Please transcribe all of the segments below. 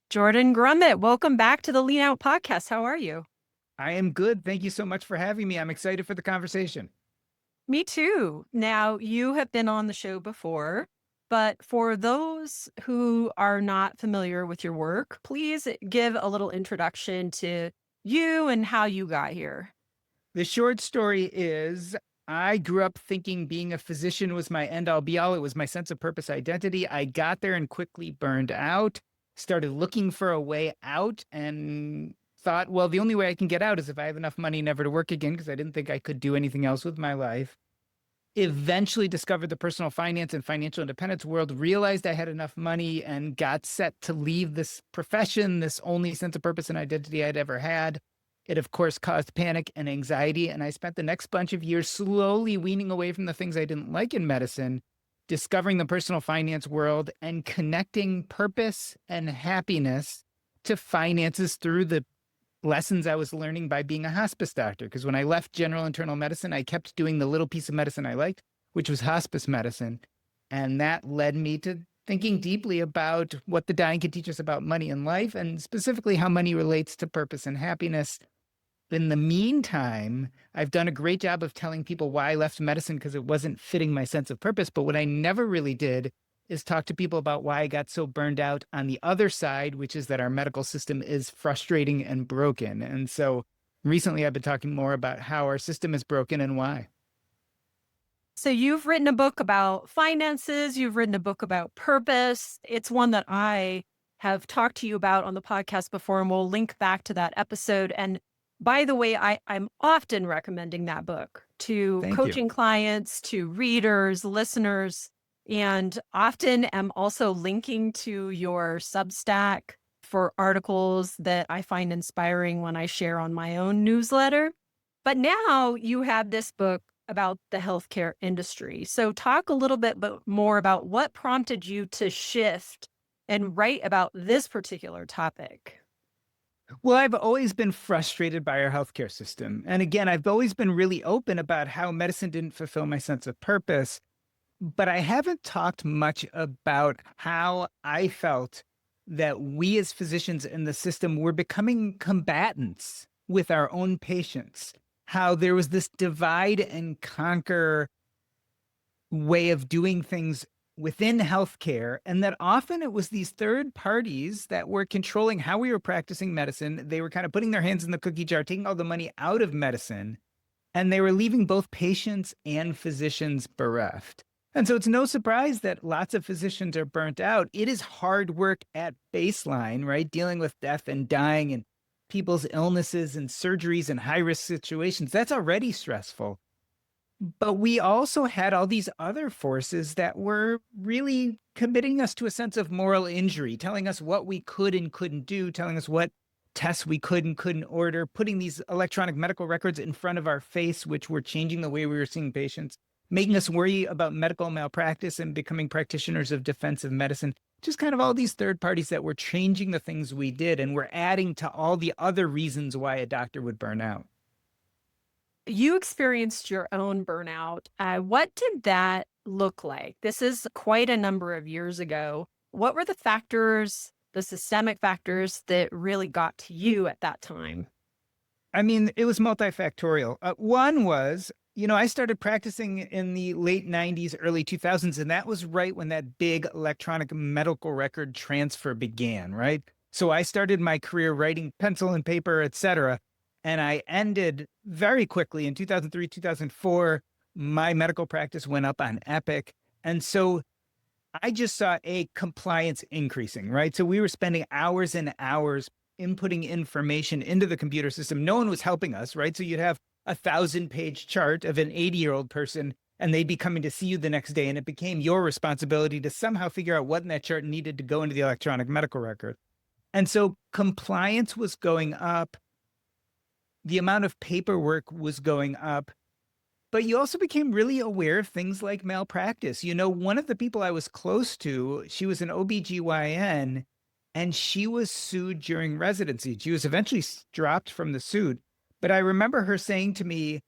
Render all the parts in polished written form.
Jordan Grumet, welcome back to the Lean Out podcast. How are you? I am good. Thank you so much for having me. I'm excited for the conversation. Me too. Now, you have been on the show before, but for those who are not familiar with your work, please give a little introduction to you and how you got here. The short story is I grew up thinking being a physician was my end all be all. It was my sense of purpose identity. I got there and quickly burned out, started looking for a way out, and thought, well, the only way I can get out is if I have enough money never to work again, because I didn't think I could do anything else with my life. Eventually discovered the personal finance and financial independence world, realized I had enough money, and got set to leave this profession, this only sense of purpose and identity I'd ever had. It, of course, caused panic and anxiety, and I spent the next bunch of years slowly weaning away from the things I didn't like in medicine, discovering the personal finance world, and connecting purpose and happiness to finances through the lessons I was learning by being a hospice doctor. Because when I left general internal medicine, I kept doing the little piece of medicine I liked, which was hospice medicine. And that led me to thinking deeply about what the dying can teach us about money and life, and specifically how money relates to purpose and happiness. In the meantime, I've done a great job of telling people why I left medicine because it wasn't fitting my sense of purpose. But what I never really did is talk to people about why I got so burned out on the other side, which is that our medical system is frustrating and broken. And so recently I've been talking more about how our system is broken and why. So, you've written a book about finances, you've written a book about purpose. It's one that I have talked to you about on the podcast before, and we'll link back to that episode. And by the way, I'm often recommending that book to Thank you. coaching clients, to readers, listeners, and often am also linking to your Substack for articles that I find inspiring when I share on my own newsletter. But now you have this book about the healthcare industry. So talk a little bit more about what prompted you to shift and write about this particular topic. Well, I've always been frustrated by our healthcare system. And again, I've always been really open about how medicine didn't fulfill my sense of purpose. But I haven't talked much about how I felt that we as physicians in the system were becoming combatants with our own patients, how there was this divide and conquer way of doing things within healthcare, and that often it was these third parties that were controlling how we were practicing medicine. They were kind of putting their hands in the cookie jar, taking all the money out of medicine, and they were leaving both patients and physicians bereft. And so it's no surprise that lots of physicians are burnt out. It is hard work at baseline, right? Dealing with death and dying and people's illnesses and surgeries and high risk situations. That's already stressful. But we also had all these other forces that were really committing us to a sense of moral injury, telling us what we could and couldn't do, telling us what tests we could and couldn't order, putting these electronic medical records in front of our face, which were changing the way we were seeing patients, making us worry about medical malpractice and becoming practitioners of defensive medicine. Just kind of all these third parties that were changing the things we did and were adding to all the other reasons why a doctor would burn out. You experienced your own burnout. What did that look like? This is quite a number of years ago. What were the factors, the systemic factors that really got to you at that time? I mean, it was multifactorial. One was, I started practicing in the late 90s, early 2000s, and that was right when that big electronic medical record transfer began, right? So I started my career writing pencil and paper, et cetera. And I ended very quickly in 2003, 2004. My medical practice went up on Epic. And so I just saw a compliance increasing, right? So we were spending hours and hours inputting information into the computer system. No one was helping us, right? So you'd have a 1,000-page chart of an 80-year-old person, and they'd be coming to see you the next day. And it became your responsibility to somehow figure out what in that chart needed to go into the electronic medical record. And so compliance was going up. The amount of paperwork was going up. But you also became really aware of things like malpractice. One of the people I was close to, she was an OBGYN, and she was sued during residency. She was eventually dropped from the suit. But I remember her saying to me,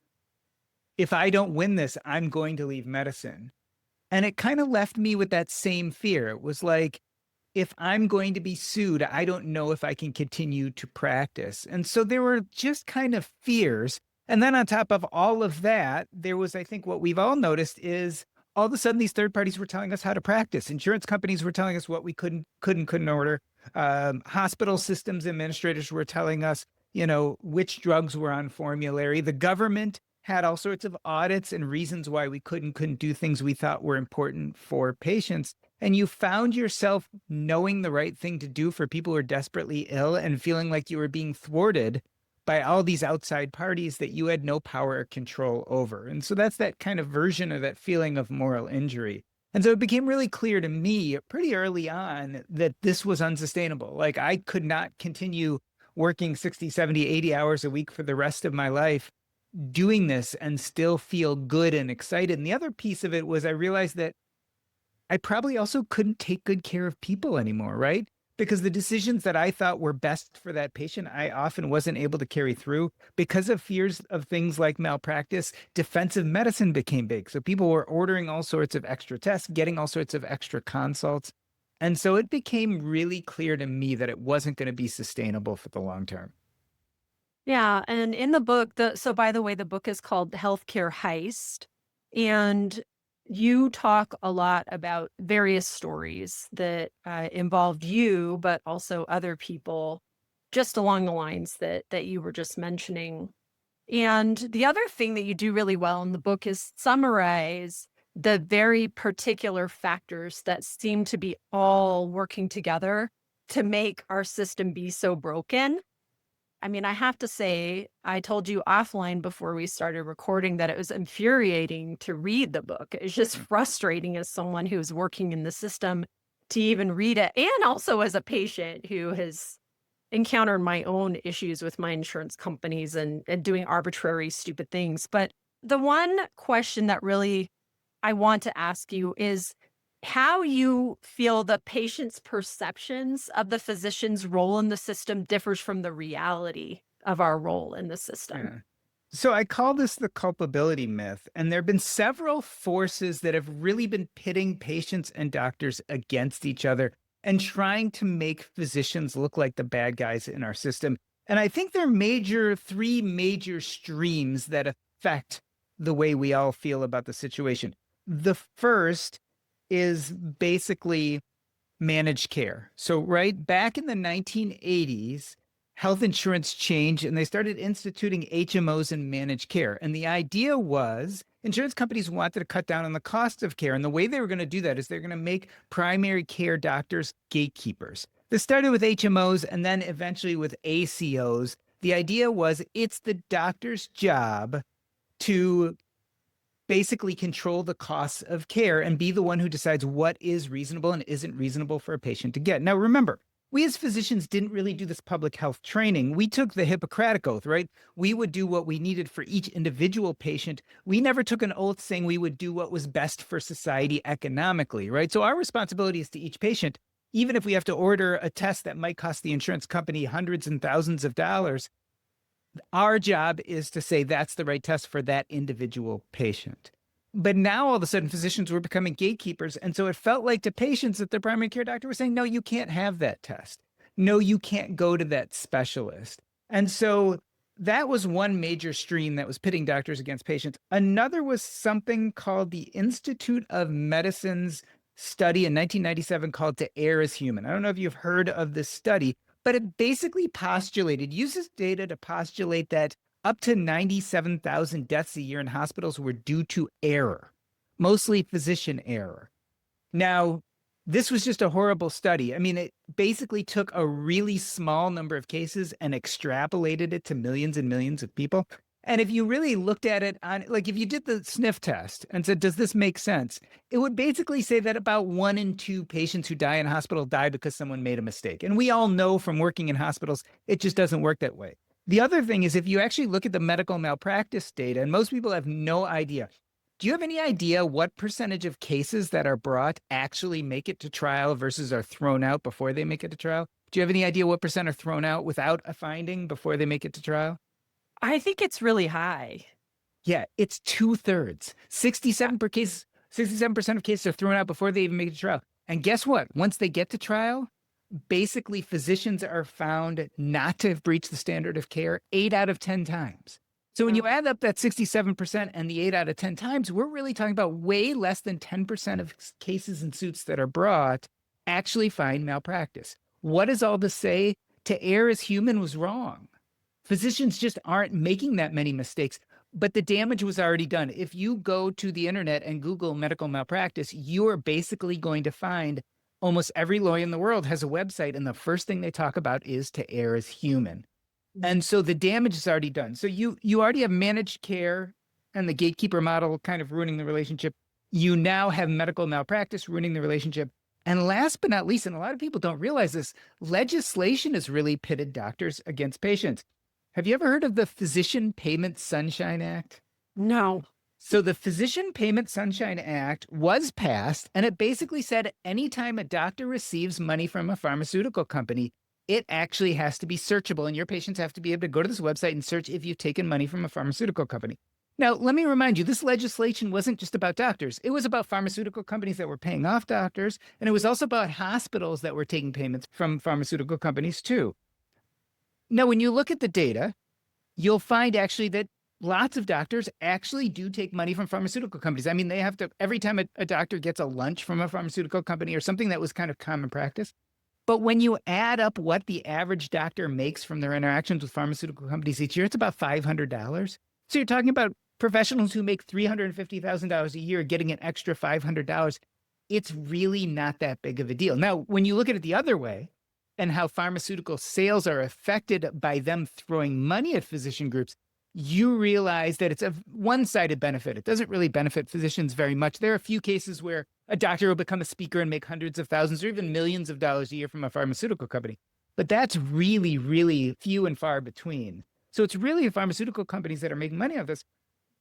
if I don't win this, I'm going to leave medicine. And it kind of left me with that same fear. It was like, if I'm going to be sued, I don't know if I can continue to practice. And so there were just kind of fears. And then on top of all of that, there was, I think, what we've all noticed is all of a sudden these third parties were telling us how to practice. Insurance companies were telling us what we couldn't order. Hospital systems administrators were telling us, which drugs were on formulary. The government had all sorts of audits and reasons why we couldn't do things we thought were important for patients. And you found yourself knowing the right thing to do for people who are desperately ill and feeling like you were being thwarted by all these outside parties that you had no power or control over. And so that's that kind of version of that feeling of moral injury. And so it became really clear to me pretty early on that this was unsustainable. Like I could not continue working 60, 70, 80 hours a week for the rest of my life doing this and still feel good and excited. And the other piece of it was I realized that I probably also couldn't take good care of people anymore, right? Because the decisions that I thought were best for that patient, I often wasn't able to carry through because of fears of things like malpractice. Defensive medicine became big. So people were ordering all sorts of extra tests, getting all sorts of extra consults. And so it became really clear to me that it wasn't going to be sustainable for the long term. Yeah, and in the book, so by the way, the book is called Healthcare Heist, and you talk a lot about various stories that involved you, but also other people, just along the lines that you were just mentioning. And the other thing that you do really well in the book is summarize the very particular factors that seem to be all working together to make our system be so broken. I mean, I have to say, I told you offline before we started recording that it was infuriating to read the book. It's just frustrating as someone who's working in the system to even read it, and also as a patient who has encountered my own issues with my insurance companies and doing arbitrary, stupid things. But the one question that really I want to ask you is how you feel the patient's perceptions of the physician's role in the system differs from the reality of our role in the system. Yeah. So I call this the culpability myth. And there have been several forces that have really been pitting patients and doctors against each other and trying to make physicians look like the bad guys in our system. And I think there are three major streams that affect the way we all feel about the situation. The first is basically managed care. So, right back in the 1980s, health insurance changed and they started instituting HMOs and managed care. And the idea was insurance companies wanted to cut down on the cost of care. And the way they were going to do that is they're going to make primary care doctors gatekeepers. This started with HMOs and then eventually with ACOs. The idea was it's the doctor's job to basically control the costs of care and be the one who decides what is reasonable and isn't reasonable for a patient to get. Now, remember, we as physicians didn't really do this public health training. We took the Hippocratic Oath, right? We would do what we needed for each individual patient. We never took an oath saying we would do what was best for society economically, right? So our responsibility is to each patient, even if we have to order a test that might cost the insurance company hundreds and thousands of dollars. Our job is to say that's the right test for that individual patient. But now all of a sudden physicians were becoming gatekeepers. And so it felt like to patients that their primary care doctor was saying, no, you can't have that test. No, you can't go to that specialist. And so that was one major stream that was pitting doctors against patients. Another was something called the Institute of Medicine's study in 1997 called To Err is Human. I don't know if you've heard of this study, but it basically uses data to postulate that up to 97,000 deaths a year in hospitals were due to error, mostly physician error. Now, this was just a horrible study. I mean, it basically took a really small number of cases and extrapolated it to millions and millions of people. And if you really looked at it on, like if you did the sniff test and said, does this make sense? It would basically say that about 1 in 2 patients who die in a hospital die because someone made a mistake. And we all know from working in hospitals, it just doesn't work that way. The other thing is if you actually look at the medical malpractice data, and most people have no idea, do you have any idea what percentage of cases that are brought actually make it to trial versus are thrown out before they make it to trial? Do you have any idea what percent are thrown out without a finding before they make it to trial? I think it's really high. Yeah, it's 2/3. 67% of cases are thrown out before they even make it to trial. And guess what? Once they get to trial, basically physicians are found not to have breached the standard of care 8 out of 10 times. So when you add up that 67% and the 8 out of 10 times, we're really talking about way less than 10% of cases and suits that are brought actually find malpractice. What does all this say? To err as human was wrong. Physicians just aren't making that many mistakes, but the damage was already done. If you go to the internet and Google medical malpractice, you are basically going to find almost every lawyer in the world has a website, and the first thing they talk about is to err as human. And so the damage is already done. So you already have managed care and the gatekeeper model kind of ruining the relationship. You now have medical malpractice ruining the relationship. And last but not least, and a lot of people don't realize this, legislation has really pitted doctors against patients. Have you ever heard of the Physician Payment Sunshine Act? No. So the Physician Payment Sunshine Act was passed, and it basically said anytime a doctor receives money from a pharmaceutical company, it actually has to be searchable, and your patients have to be able to go to this website and search if you've taken money from a pharmaceutical company. Now, let me remind you, this legislation wasn't just about doctors. It was about pharmaceutical companies that were paying off doctors, and it was also about hospitals that were taking payments from pharmaceutical companies too. Now, when you look at the data, you'll find actually that lots of doctors actually do take money from pharmaceutical companies. I mean, they have to, every time a doctor gets a lunch from a pharmaceutical company or something that was kind of common practice. But when you add up what the average doctor makes from their interactions with pharmaceutical companies each year, it's about $500. So you're talking about professionals who make $350,000 a year getting an extra $500. It's really not that big of a deal. Now, when you look at it the other way and how pharmaceutical sales are affected by them throwing money at physician groups, you realize that it's a one-sided benefit. It doesn't really benefit physicians very much. There are a few cases where a doctor will become a speaker and make hundreds of thousands or even millions of dollars a year from a pharmaceutical company. But that's really, really few and far between. So it's really pharmaceutical companies that are making money off this.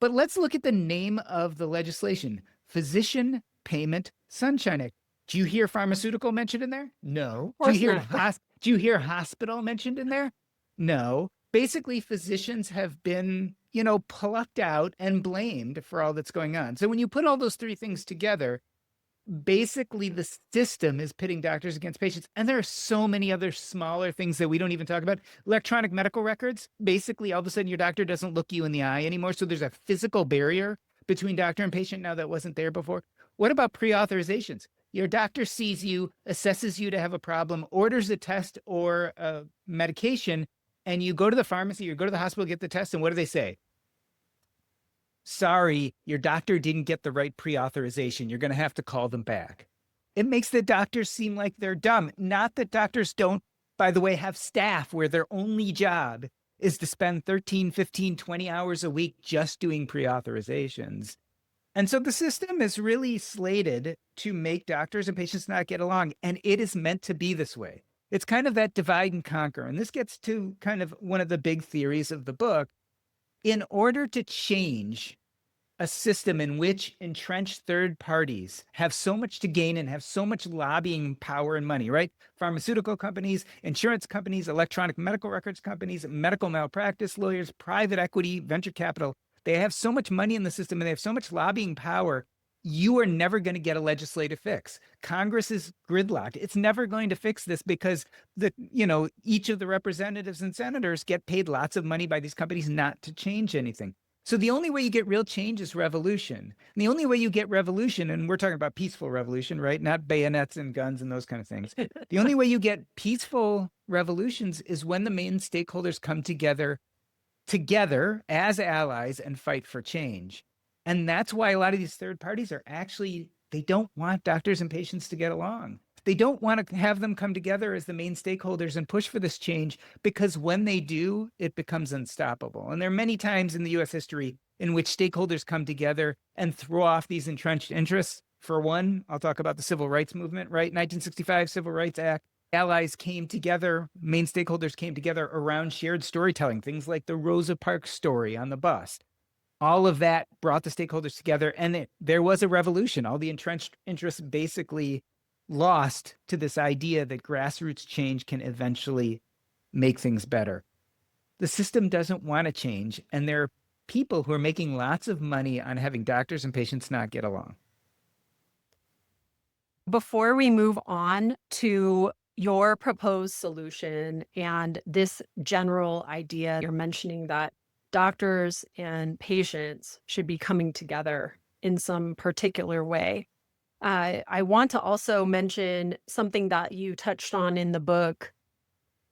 But let's look at the name of the legislation, Physician Payment Sunshine Act. Do you hear pharmaceutical mentioned in there? No. Of course not. Do you hear hospital mentioned in there? No. Basically, physicians have been, plucked out and blamed for all that's going on. So when you put all those three things together, basically the system is pitting doctors against patients. And there are so many other smaller things that we don't even talk about. Electronic medical records, basically all of a sudden your doctor doesn't look you in the eye anymore. So there's a physical barrier between doctor and patient now that wasn't there before. What about pre-authorizations? Your doctor sees you, assesses you to have a problem, orders a test or a medication, and you go to the pharmacy or go to the hospital, get the test, and what do they say? Sorry, your doctor didn't get the right pre-authorization. You're going to have to call them back. It makes the doctors seem like they're dumb. Not that doctors don't, by the way, have staff where their only job is to spend 13, 15, 20 hours a week just doing pre-authorizations. And so the system is really slated to make doctors and patients not get along, and it is meant to be this way. It's kind of that divide and conquer. And this gets to kind of one of the big theories of the book. In order to change a system in which entrenched third parties have so much to gain and have so much lobbying power and money, right? Pharmaceutical companies, insurance companies, electronic medical records companies, medical malpractice lawyers, private equity, venture capital, they have so much money in the system and they have so much lobbying power. You are never going to get a legislative fix. Congress is gridlocked. It's never going to fix this because each of the representatives and senators get paid lots of money by these companies not to change anything. So the only way you get real change is revolution. And the only way you get revolution, and we're talking about peaceful revolution, right? Not bayonets and guns and those kind of things. The only way you get peaceful revolutions is when the main stakeholders come together as allies and fight for change. And that's why a lot of these third parties are actually, they don't want doctors and patients to get along. They don't want to have them come together as the main stakeholders and push for this change, because when they do, it becomes unstoppable. And there are many times in the US history in which stakeholders come together and throw off these entrenched interests. For one, I'll talk about the civil rights movement, right? 1965 Civil Rights Act. Allies came together, main stakeholders came together around shared storytelling, things like the Rosa Parks story on the bus. All of that brought the stakeholders together, and there was a revolution. All the entrenched interests basically lost to this idea that grassroots change can eventually make things better. The system doesn't want to change, and there are people who are making lots of money on having doctors and patients not get along. Before we move on to your proposed solution and this general idea, you're mentioning that doctors and patients should be coming together in some particular way. I want to also mention something that you touched on in the book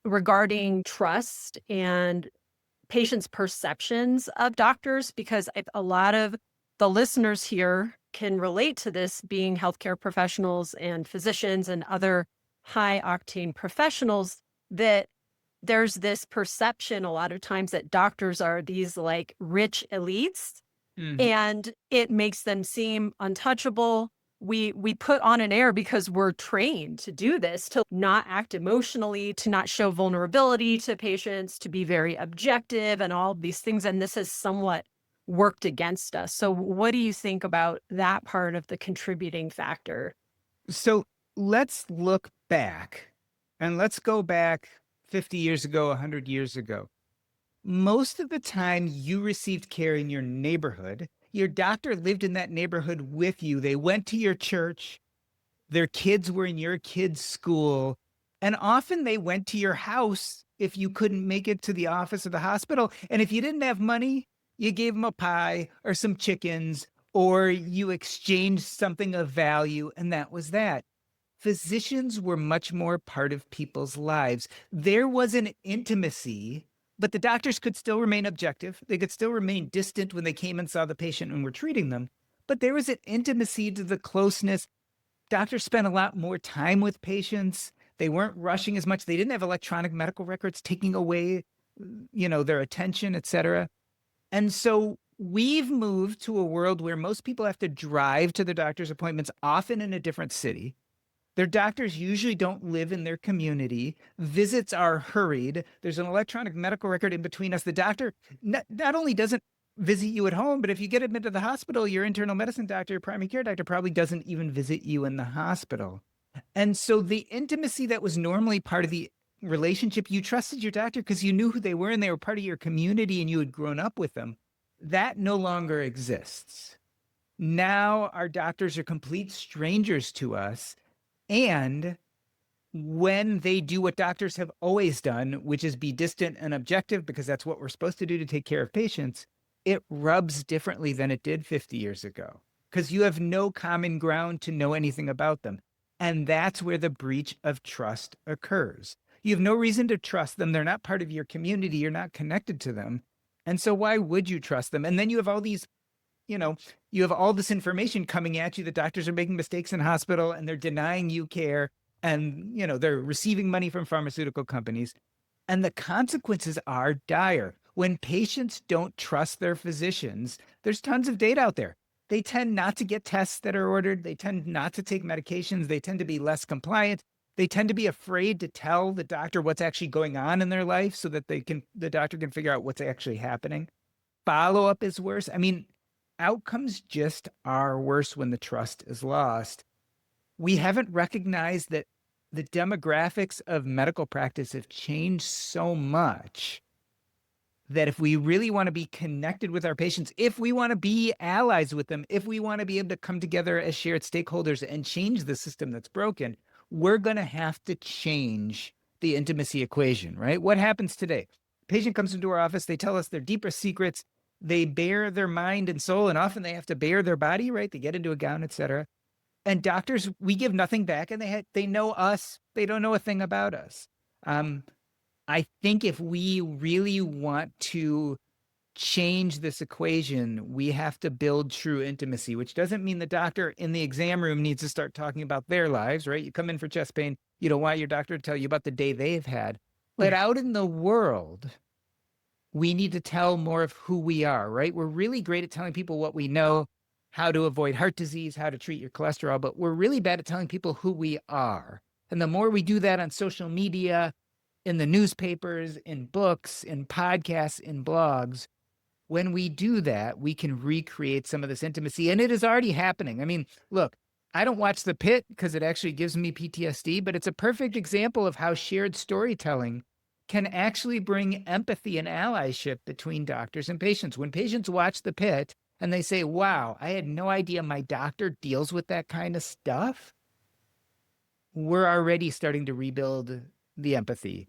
regarding trust and patients' perceptions of doctors, because a lot of the listeners here can relate to this, being healthcare professionals and physicians and other high octane professionals, that there's this perception a lot of times that doctors are these like rich elites Mhm. and it makes them seem untouchable. We put on an air because we're trained to do this, to not act emotionally, to not show vulnerability to patients, to be very objective and all of these things, and this has somewhat worked against us. So what do you think about that part of the contributing factor? So let's look back and let's go back 50 years ago, 100 years ago. Most of the time you received care in your neighborhood, your doctor lived in that neighborhood with you. They went to your church, their kids were in your kids' school, and often they went to your house if you couldn't make it to the office or the hospital. And if you didn't have money, you gave them a pie or some chickens, or you exchanged something of value, and that was that. Physicians were much more part of people's lives. There was an intimacy, but the doctors could still remain objective. They could still remain distant when they came and saw the patient and were treating them. But there was an intimacy to the closeness. Doctors spent a lot more time with patients. They weren't rushing as much. They didn't have electronic medical records taking away, their attention, et cetera. And so we've moved to a world where most people have to drive to their doctor's appointments, often in a different city. Their doctors usually don't live in their community. Visits are hurried. There's an electronic medical record in between us. The doctor not only doesn't visit you at home, but if you get admitted to the hospital, your internal medicine doctor, your primary care doctor probably doesn't even visit you in the hospital. And so the intimacy that was normally part of the relationship, you trusted your doctor because you knew who they were and they were part of your community and you had grown up with them. That no longer exists. Now our doctors are complete strangers to us. And when they do what doctors have always done, which is be distant and objective, because that's what we're supposed to do to take care of patients, it rubs differently than it did 50 years ago because you have no common ground to know anything about them. And that's where the breach of trust occurs. You have no reason to trust them. They're not part of your community. You're not connected to them. And so why would you trust them? And then you have all these you know, you have all this information coming at you. The doctors are making mistakes in hospital and they're denying you care. And, they're receiving money from pharmaceutical companies. And the consequences are dire. When patients don't trust their physicians, there's tons of data out there. They tend not to get tests that are ordered. They tend not to take medications. They tend to be less compliant. They tend to be afraid to tell the doctor what's actually going on in their life so that the doctor can figure out what's actually happening. Follow up is worse. I mean, outcomes just are worse when the trust is lost. We haven't recognized that the demographics of medical practice have changed so much that if we really want to be connected with our patients, if we want to be allies with them, if we want to be able to come together as shared stakeholders and change the system that's broken, we're going to have to change the intimacy equation, right? What happens today? Patient comes into our office, they tell us their deepest secrets, they bare their mind and soul, and often they have to bare their body, right? They get into a gown, et cetera. And doctors, we give nothing back, and they know us. They don't know a thing about us. I think if we really want to change this equation, we have to build true intimacy, which doesn't mean the doctor in the exam room needs to start talking about their lives, right? You come in for chest pain, you don't want your doctor to tell you about the day they've had. But Yeah. out in the world, we need to tell more of who we are, right? We're really great at telling people what we know, how to avoid heart disease, how to treat your cholesterol, but we're really bad at telling people who we are. And the more we do that on social media, in the newspapers, in books, in podcasts, in blogs, when we do that, we can recreate some of this intimacy. And it is already happening. I mean, look, I don't watch The Pit because it actually gives me PTSD, but it's a perfect example of how shared storytelling can actually bring empathy and allyship between doctors and patients. When patients watch The Pit and they say, wow, I had no idea my doctor deals with that kind of stuff, we're already starting to rebuild the empathy.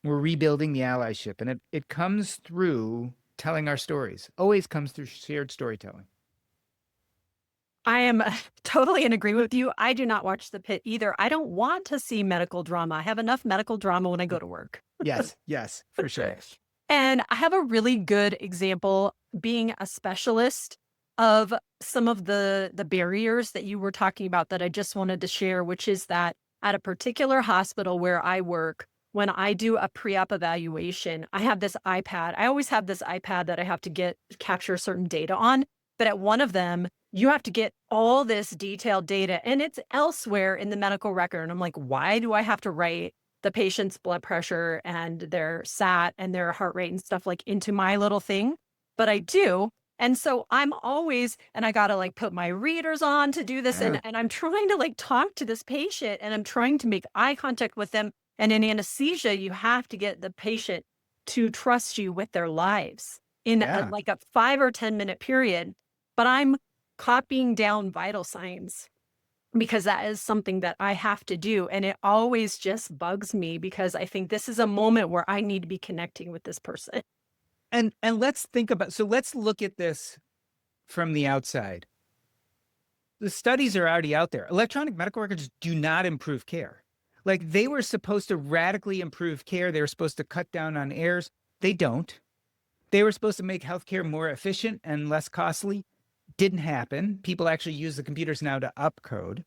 We're rebuilding the allyship. And it comes through telling our stories, always comes through shared storytelling. I am totally in agreement with you. I do not watch The Pit either. I don't want to see medical drama. I have enough medical drama when I go to work. Yes, yes, for sure. And I have a really good example being a specialist of some of the barriers that you were talking about that I just wanted to share, which is that at a particular hospital where I work, when I do a pre-op evaluation, I have this iPad. I always have this iPad that I have to get capture certain data on, but at one of them, you have to get all this detailed data and it's elsewhere in the medical record. And I'm like, why do I have to write the patient's blood pressure and their SAT and their heart rate and stuff like into my little thing? But I do. And so I'm always, and I got to like put my readers on to do this. Yeah, And I'm trying to like talk to this patient and I'm trying to make eye contact with them. And in anesthesia, you have to get the patient to trust you with their lives in yeah. like a 5 or 10 minute period. But I'm copying down vital signs because that is something that I have to do. And it always just bugs me because I think this is a moment where I need to be connecting with this person. And let's think about, so let's look at this from the outside. The studies are already out there. Electronic medical records do not improve care. Like they were supposed to radically improve care. They were supposed to cut down on errors. They don't. They were supposed to make healthcare more efficient and less costly. Didn't happen. People actually use the computers now to upcode.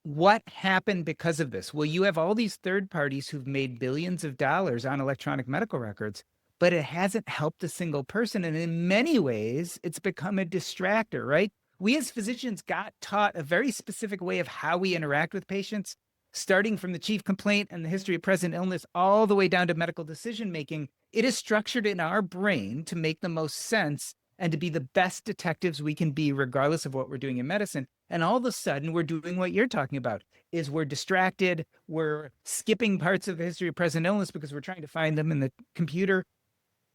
What happened because of this? Well, you have all these third parties who've made billions of dollars on electronic medical records, but it hasn't helped a single person. And in many ways, it's become a distractor, right? We as physicians got taught a very specific way of how we interact with patients, starting from the chief complaint and the history of present illness all the way down to medical decision making. It is structured in our brain to make the most sense and to be the best detectives we can be, regardless of what we're doing in medicine. And all of a sudden, we're doing what you're talking about, is we're distracted. We're skipping parts of the history of present illness because we're trying to find them in the computer.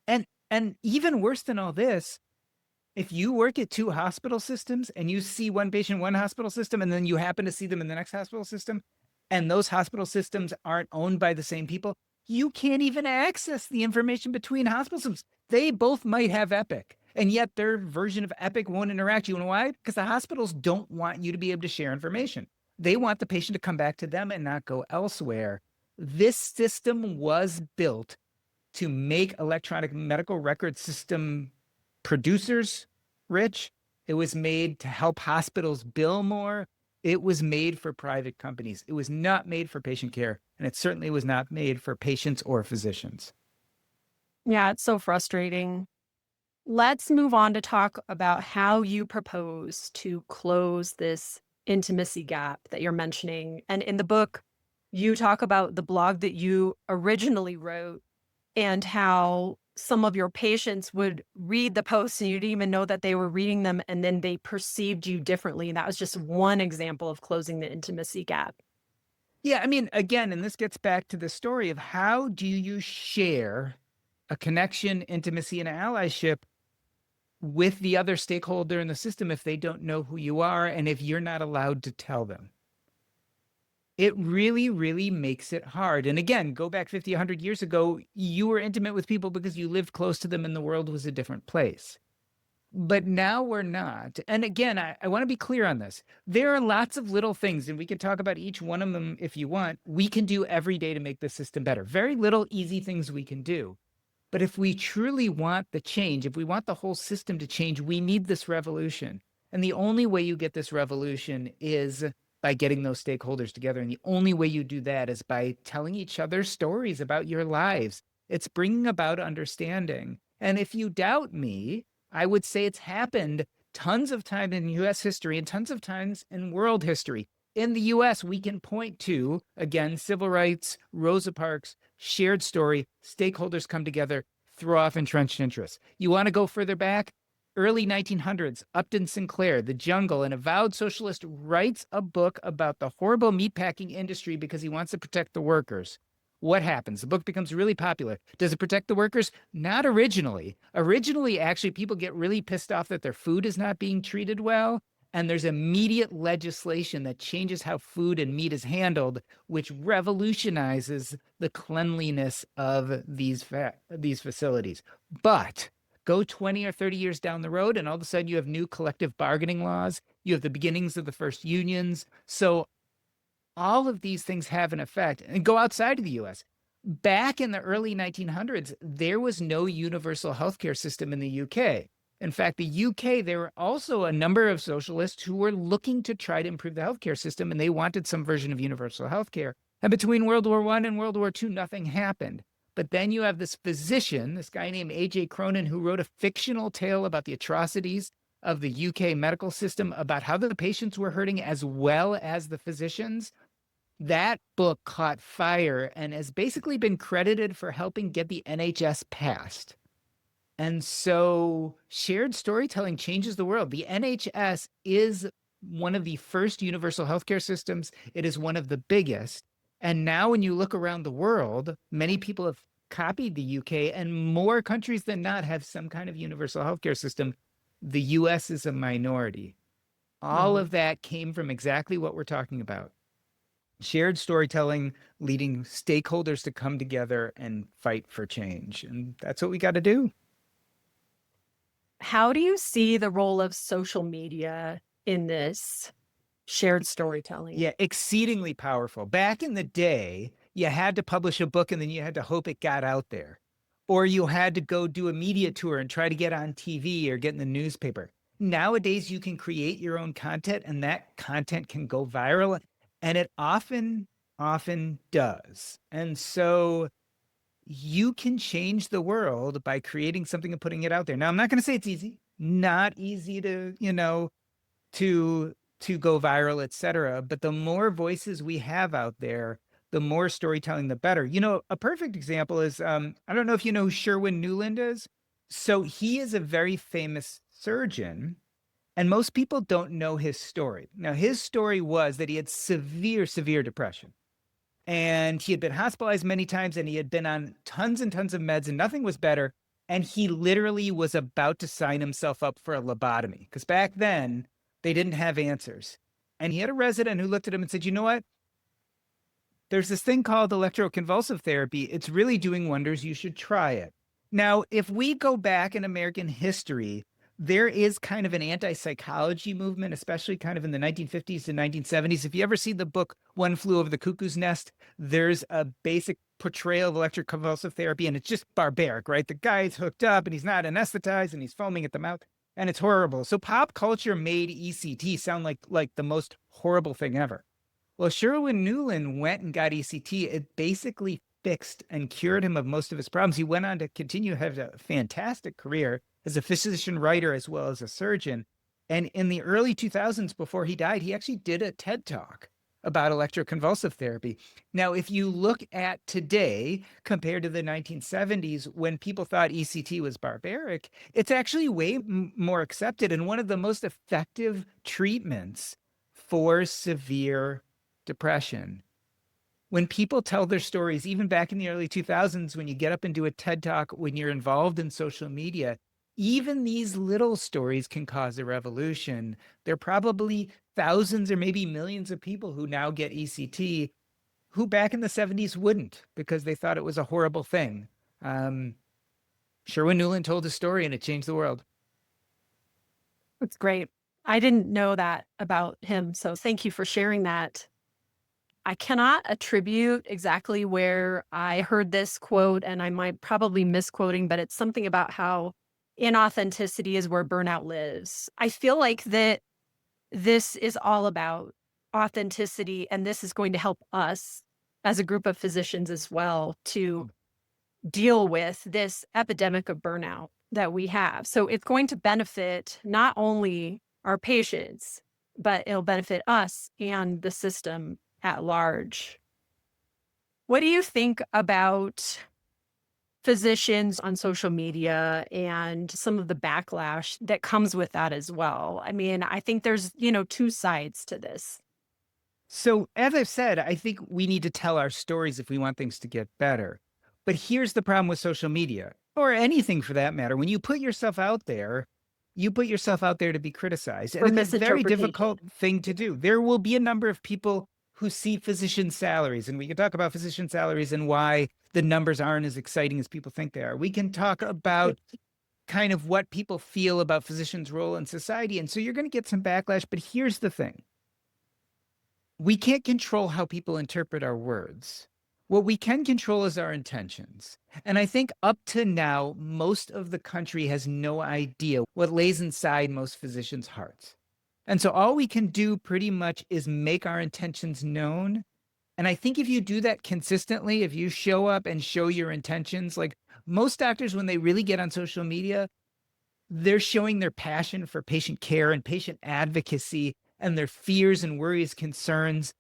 And even worse than all this, if you work at two hospital systems and you see one patient in one hospital system, and then you happen to see them in the next hospital system, and those hospital systems aren't owned by the same people, you can't even access the information between hospital systems. They both might have Epic, and yet their version of Epic won't interact. You know why? Because the hospitals don't want you to be able to share information. They want the patient to come back to them and not go elsewhere. This system was built to make electronic medical record system producers rich. It was made to help hospitals bill more. It was made for private companies. It was not made for patient care, and it certainly was not made for patients or physicians. Yeah, it's so frustrating. Let's move on to talk about how you propose to close this intimacy gap that you're mentioning. And in the book, you talk about the blog that you originally wrote and how some of your patients would read the posts and you didn't even know that they were reading them and then they perceived you differently. And that was just one example of closing the intimacy gap. Yeah, I mean, again, and this gets back to the story of how do you share a connection, intimacy, and allyship with the other stakeholder in the system if they don't know who you are and if you're not allowed to tell them? It really, really makes it hard. And again, go back 50, 100 years ago, you were intimate with people because you lived close to them and the world was a different place. But now we're not. And again, I want to be clear on this. There are lots of little things, and we can talk about each one of them if you want, we can do every day to make the system better. Very little easy things we can do. But if we truly want the change, if we want the whole system to change, we need this revolution. And the only way you get this revolution is by getting those stakeholders together. And the only way you do that is by telling each other stories about your lives. It's bringing about understanding. And if you doubt me, I would say it's happened tons of times in US history and tons of times in world history. In the US, we can point to, again, civil rights, Rosa Parks, shared story, stakeholders come together, throw off entrenched interests. You want to go further back? Early 1900s, Upton Sinclair, The Jungle, an avowed socialist, writes a book about the horrible meatpacking industry because he wants to protect the workers. What happens? The book becomes really popular. Does it protect the workers? Not originally. Originally, actually, people get really pissed off that their food is not being treated well. And there's immediate legislation that changes how food and meat is handled, which revolutionizes the cleanliness of these facilities. But go 20 or 30 years down the road, and all of a sudden you have new collective bargaining laws. You have the beginnings of the first unions. So all of these things have an effect. And go outside of the US. Back in the early 1900s, there was no universal healthcare system in the UK. In fact, the UK, there were also a number of socialists who were looking to try to improve the healthcare system, and they wanted some version of universal healthcare. And between World War I and World War II, nothing happened. But then you have this physician, this guy named A.J. Cronin, who wrote a fictional tale about the atrocities of the UK medical system, about how the patients were hurting as well as the physicians. That book caught fire and has basically been credited for helping get the NHS passed. And so shared storytelling changes the world. The NHS is one of the first universal healthcare systems. It is one of the biggest. And now when you look around the world, many people have copied the UK, and more countries than not have some kind of universal healthcare system. The US is a minority. All Mhm. of that came from exactly what we're talking about. Shared storytelling, leading stakeholders to come together and fight for change. And that's what we got to do. How do you see the role of social media in this shared storytelling? Yeah, exceedingly powerful. Back in the day, you had to publish a book and then you had to hope it got out there. Or you had to go do a media tour and try to get on TV or get in the newspaper. Nowadays, you can create your own content and that content can go viral. And it often does. And so you can change the world by creating something and putting it out there. Now, I'm not going to say it's easy, not easy to, to go viral, etc. But the more voices we have out there, the more storytelling, the better. A perfect example is I don't know if you know who Sherwin Newland is. So he is a very famous surgeon, and most people don't know his story. Now, his story was that he had severe depression. And he had been hospitalized many times and he had been on tons and tons of meds and nothing was better. And he literally was about to sign himself up for a lobotomy because back then they didn't have answers. And he had a resident who looked at him and said, you know what? There's this thing called electroconvulsive therapy. It's really doing wonders. You should try it. Now, if we go back in American history, there is kind of an anti-psychology movement, especially kind of in the 1950s to 1970s. If you ever see the book One Flew Over the Cuckoo's Nest, there's a basic portrayal of electroconvulsive therapy, and it's just barbaric, right? The guy's hooked up and he's not anesthetized and he's foaming at the mouth, and it's horrible. So pop culture made ECT sound like the most horrible thing ever. Well, Sherwin Newland went and got ECT. It basically fixed and cured him of most of his problems. He went on to continue to have a fantastic career as a physician writer as well as a surgeon. And in the early 2000s, before he died, he actually did a TED talk about electroconvulsive therapy. Now, if you look at today compared to the 1970s, when people thought ECT was barbaric, it's actually way more accepted and one of the most effective treatments for severe depression. When people tell their stories, even back in the early 2000s, when you get up and do a TED talk, when you're involved in social media, even these little stories can cause a revolution. There are probably thousands or maybe millions of people who now get ECT who back in the 70s wouldn't because they thought it was a horrible thing. Sherwin Newland told a story and it changed the world. That's great. I didn't know that about him, so thank you for sharing that. I cannot attribute exactly where I heard this quote, and I might probably misquoting, but it's something about how inauthenticity is where burnout lives. I feel like that this is all about authenticity, and this is going to help us as a group of physicians as well to deal with this epidemic of burnout that we have. So it's going to benefit not only our patients, but it'll benefit us and the system at large. What do you think about physicians on social media and some of the backlash that comes with that as well? I mean, I think there's, two sides to this. So, as I've said, I think we need to tell our stories if we want things to get better. But here's the problem with social media, or anything for that matter. When you put yourself out there, You put yourself out there to be criticized, and For it's a very misinterpretation. difficult thing to do. There will be a number of people who see physician salaries, and we can talk about physician salaries and why the numbers aren't as exciting as people think they are. We can talk about kind of what people feel about physicians' role in society. And so you're going to get some backlash. But here's the thing: we can't control how people interpret our words. What we can control is our intentions. And I think up to now, most of the country has no idea what lays inside most physicians' hearts. And so all we can do pretty much is make our intentions known. And I think if you do that consistently, if you show up and show your intentions, like most doctors, when they really get on social media, they're showing their passion for patient care and patient advocacy and their fears and worries, concerns.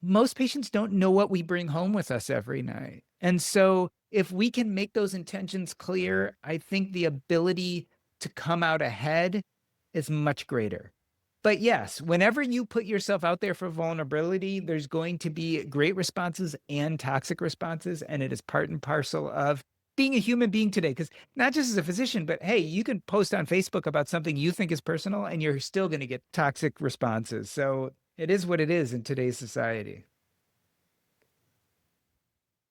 Most patients don't know what we bring home with us every night. And so if we can make those intentions clear, I think the ability to come out ahead is much greater. But yes, whenever you put yourself out there for vulnerability, there's going to be great responses and toxic responses. And it is part and parcel of being a human being today. Because not just as a physician, but hey, you can post on Facebook about something you think is personal and you're still going to get toxic responses. So it is what it is in today's society.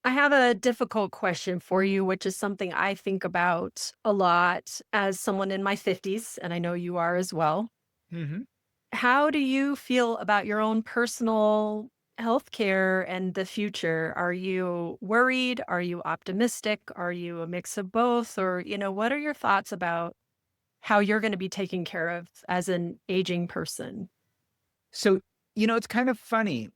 I have a difficult question for you, which is something I think about a lot as someone in my 50s, and I know you are as well. Hmm. How do you feel about your own personal healthcare and the future? Are you worried? Are you optimistic? Are you a mix of both? Or, what are your thoughts about how you're going to be taken care of as an aging person? So, it's kind of funny.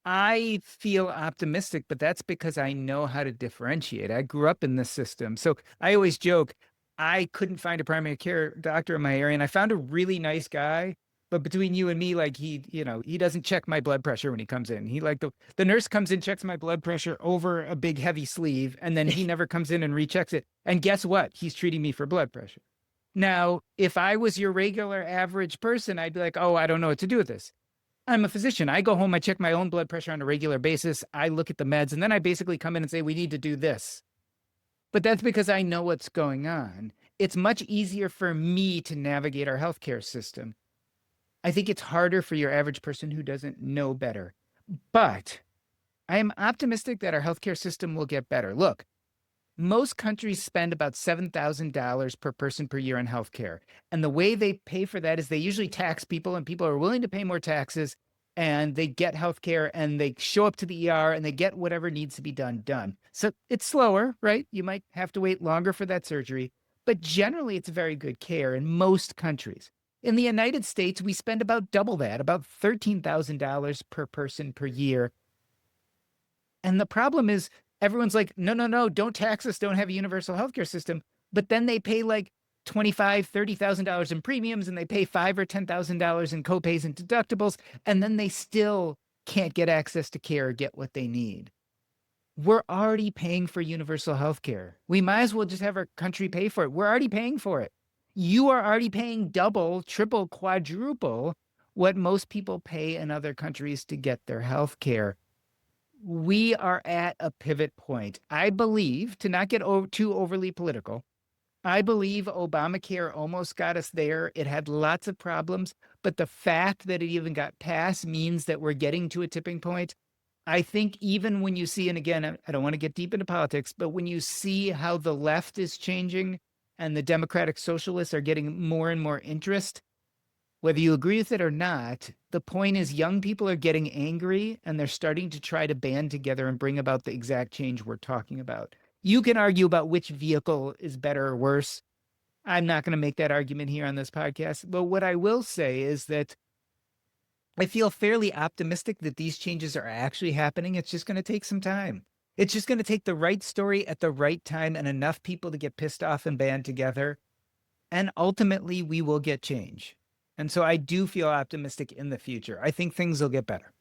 I feel optimistic, but that's because I know how to differentiate. I grew up in this system. So I always joke, I couldn't find a primary care doctor in my area, and I found a really nice guy. But between you and me, like he doesn't check my blood pressure when he comes in. He like the nurse comes in, checks my blood pressure over a big heavy sleeve, and then he never comes in and rechecks it. And guess what? He's treating me for blood pressure. Now, if I was your regular average person, I'd be like, oh, I don't know what to do with this. I'm a physician. I go home, I check my own blood pressure on a regular basis. I look at the meds, and then I basically come in and say, we need to do this. But that's because I know what's going on. It's much easier for me to navigate our healthcare system. I think it's harder for your average person who doesn't know better. But I am optimistic that our healthcare system will get better. Look, most countries spend about $7,000 per person per year on healthcare. And the way they pay for that is they usually tax people, and people are willing to pay more taxes, and they get healthcare and they show up to the ER and they get whatever needs to be done. So it's slower, right? You might have to wait longer for that surgery, but generally it's very good care in most countries. In the United States, we spend about double that, about $13,000 per person per year. And the problem is everyone's like, no, no, no, don't tax us, don't have a universal healthcare system. But then they pay like $25,000, $30,000 in premiums, and they pay $5,000 or $10,000 in copays and deductibles, and then they still can't get access to care or get what they need. We're already paying for universal healthcare. We might as well just have our country pay for it. We're already paying for it. You are already paying double, triple, quadruple what most people pay in other countries to get their healthcare. We are at a pivot point. I believe, to not get too overly political, I believe Obamacare almost got us there. It had lots of problems, but the fact that it even got passed means that we're getting to a tipping point. I think even when you see, and again, I don't want to get deep into politics, but when you see how the left is changing and the Democratic Socialists are getting more and more interest, whether you agree with it or not, the point is young people are getting angry and they're starting to try to band together and bring about the exact change we're talking about. You can argue about which vehicle is better or worse. I'm not going to make that argument here on this podcast. But what I will say is that I feel fairly optimistic that these changes are actually happening. It's just going to take some time. It's just going to take the right story at the right time and enough people to get pissed off and band together. And ultimately, we will get change. And so I do feel optimistic in the future. I think things will get better.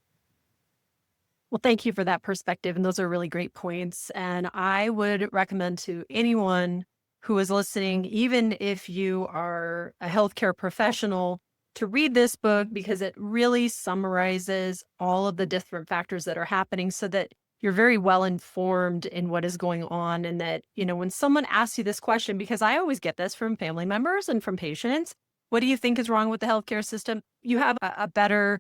Well, thank you for that perspective. And those are really great points. And I would recommend to anyone who is listening, even if you are a healthcare professional, to read this book because it really summarizes all of the different factors that are happening so that you're very well informed in what is going on, and that, when someone asks you this question, because I always get this from family members and from patients, what do you think is wrong with the healthcare system? You have a better,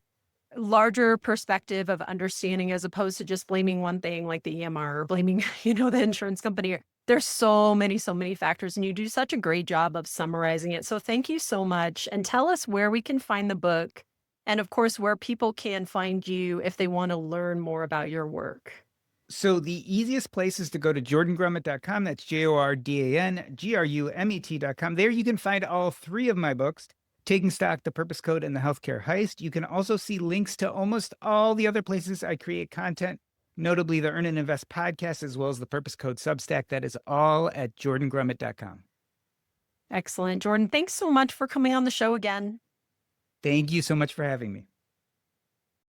larger perspective of understanding, as opposed to just blaming one thing like the EMR, or blaming, the insurance company. There's so many factors, and you do such a great job of summarizing it. So thank you so much. And tell us where we can find the book, and of course, where people can find you if they want to learn more about your work. So the easiest place is to go to jordangrumet.com. That's JORDANGRUMET.com. There you can find all three of my books, Taking Stock, The Purpose Code, and The Healthcare Heist. You can also see links to almost all the other places I create content, notably the Earn and Invest podcast, as well as the Purpose Code Substack. That is all at jordangrumet.com. Excellent. Jordan, thanks so much for coming on the show again. Thank you so much for having me.